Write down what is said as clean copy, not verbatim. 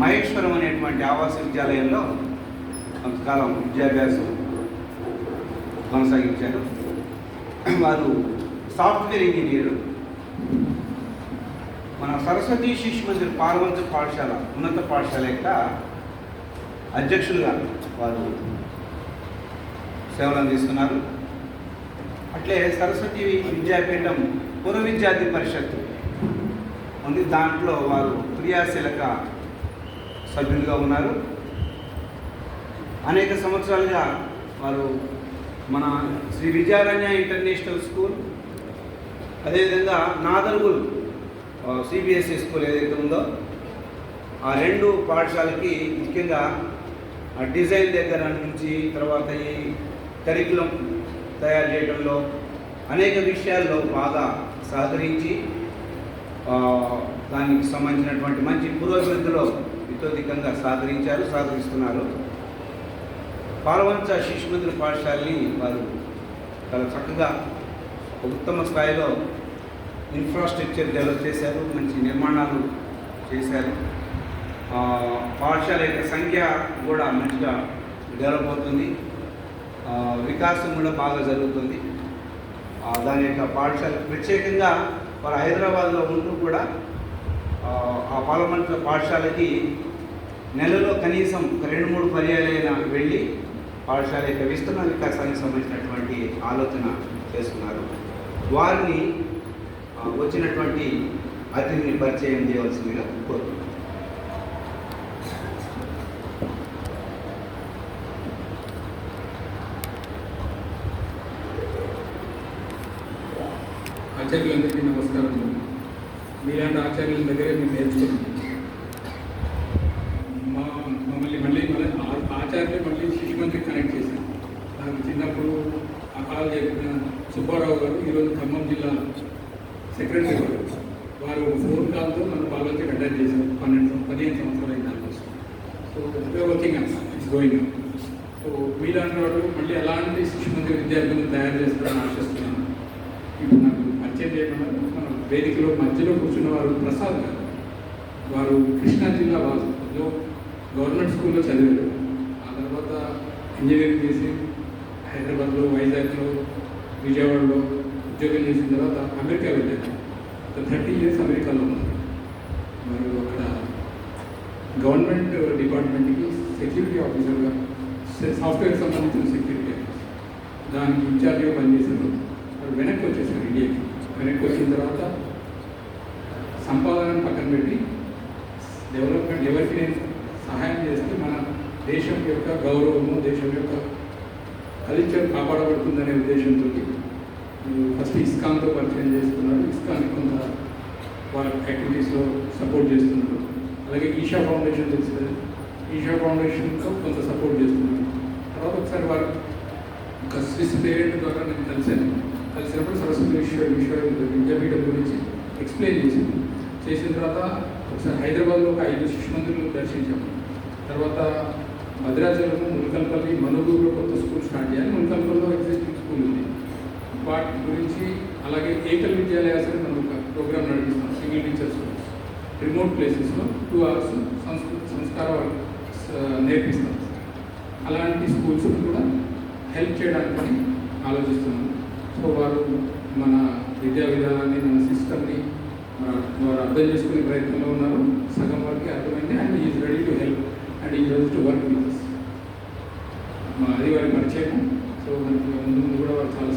మహేశ్వరం అనేటువంటి ఆవాస విద్యాలయంలో కొంతకాలం విద్యాభ్యాసం కొనసాగించారు. వారు సాఫ్ట్వేర్ ఇంజనీరు. మన సరస్వతి శిశు మందిర్ పార్వంత పాఠశాల ఉన్నత పాఠశాల యొక్క అధ్యక్షులుగా వారు సేవలు అందిస్తున్నారు. అట్లే సరస్వతి విద్యాపీఠం పూర్వ విద్యార్థి పరిషత్తు ఉంది. దాంట్లో వారు క్రియాశీలక సభ్యులుగా ఉన్నారు. అనేక సంవత్సరాలుగా వారు మన శ్రీ విద్యారణ్య ఇంటర్నేషనల్ స్కూల్, అదేవిధంగా నాదర్గుల్ సిబిఎస్ఈ స్కూల్ ఏదైతే ఉందో ఆ రెండు పాఠశాలకి ముఖ్యంగా డిజైన్ దగ్గర నుంచి తర్వాత ఈ కరికులం తయారు చేయడంలో అనేక విషయాల్లో బాగా సహకరించి దానికి సంబంధించినటువంటి మంచి పురోభివృద్ధిలో ఇతోధికంగా సహకరిస్తున్నారు. పార్వంత శిశు మందిర్ పాఠశాలని వారు చాలా చక్కగా ఉత్తమ స్థాయిలో ఇన్ఫ్రాస్ట్రక్చర్ డెవలప్ చేశారు, మంచి నిర్మాణాలు చేశారు. పాఠశాల యొక్క సంఖ్య కూడా మంచిగా డెవలప్ అవుతుంది, వికాసం కూడా బాగా జరుగుతుంది. దాని యొక్క పాఠశాల ప్రత్యేకంగా వారు హైదరాబాద్లో ఉంటూ కూడా ఆ పార్లమెంట్ పాఠశాలకి నెలలో కనీసం 2-3 పర్యాలైనా వెళ్ళి పాఠశాల యొక్క విస్తరణ వికాసానికి సంబంధించినటువంటి ఆలోచన చేస్తున్నారు. వారిని వచ్చినటువంటి అతిథిని పరిచయం చేయవలసిందిగా కోరుతున్నాను. ఆచార్యులందరికీ నమస్కారం. మీలాంటి ఆచార్యుల దగ్గరే మేము నేర్చుకున్నాం. మళ్ళీ ఆచార్యులు మళ్ళీ శిశు మందికి కనెక్ట్ చేశాం. నాకు చిన్నప్పుడు ఆ కాలం చెప్పిన సుబ్బారావు గారు ఈరోజు ఖమ్మం జిల్లా సెక్రటరీ గారు, వారు ఫోన్ కాల్తో మన పాలకి అటాచ్ చేశారు. 15 సంవత్సరాలు అయిన దానికోసం. So working it's going. So మీలాంటి వాళ్ళు మళ్ళీ అలాంటి శిశు మందిర విద్యార్థులను తయారు చేస్తారని ఆశిస్తున్నాను. ఇప్పుడు నాకు పరిచయం చేయమన్నారు. మన వేదికలో మధ్యలో కూర్చున్న వారు ప్రసాద్ గారు. వారు కృష్ణా జిల్లా వాసులో గవర్నమెంట్ స్కూల్లో చదివారు. ఆ తర్వాత ఇంజనీరింగ్ చేసి హైదరాబాద్లో, వైజాగ్లో, విజయవాడలో ఉద్యోగం చేసిన తర్వాత అమెరికా వెళ్ళారు. 30 years అమెరికాలో ఉన్నారు. మరియు అక్కడ గవర్నమెంట్ డిపార్ట్మెంట్కి సెక్యూరిటీ ఆఫీసర్గా, సాఫ్ట్వేర్ సంబంధించిన సెక్యూరిటీ ఆఫీసర్, దానికి ఇన్ఛార్జ్గా పనిచేశారు. వాళ్ళు వెనక్కి వచ్చేసారు ఇండియాకి. వెనక్కి వచ్చిన తర్వాత సంపాదనను పక్కన పెట్టి డెవలప్మెంట్ ఎవరికి నేను సహాయం చేస్తే మన దేశం యొక్క గౌరవము, దేశం యొక్క కల్చర్ కాపాడబడుతుందనే ఉద్దేశంతో ఫస్ట్ ఇస్కాన్తో పరిచయం చేస్తున్నారు. ఇస్కాన్ కొంత వాళ్ళ యాక్టివిటీస్లో సపోర్ట్ చేస్తున్నారు. అలాగే ఈషా ఫౌండేషన్ తెలుసు కదా, ఈషా ఫౌండేషన్తో కొంత సపోర్ట్ చేస్తున్నారు. తర్వాత ఒకసారి వారు ఒక స్విస్ పేరెంట్ ద్వారా నేను కలిసినప్పుడు సరస్వతి విద్యాపీఠం గురించి ఎక్స్ప్లెయిన్ చేసిన తర్వాత ఒకసారి హైదరాబాద్లో ఒక 5 శిశు మందిరాలు దర్శించాము. తర్వాత భద్రాచలము, ములకల్పల్లి, మనుగూరులో కొత్త స్కూల్ స్టార్ట్ చేయాలి. ములకల్పల్లిలో ఎగ్జిస్టింగ్ స్కూల్ ఉంది. వాటి గురించి అలాగే ఏకల్ విద్యాలయాసరి మనం ఒక ప్రోగ్రామ్ నడిపిస్తాం. సింగిల్ టీచర్ స్కూల్స్ రిమోట్ ప్లేసెస్లో 2 hours సంస్కారం నేర్పిస్తాం. అలాంటి స్కూల్స్ కూడా హెల్ప్ చేయడానికి ఆలోచిస్తున్నాం. సో వారు మన విద్యా విధానాన్ని, మన సిస్టమ్ని వారు అర్థం చేసుకునే ప్రయత్నంలో ఉన్నారు. సగం వరకు అర్థమైంది. And is ready to help and is ready to work with us. అది వారి పరిచయం. సో మనకి ముందు కూడా వారు చాలా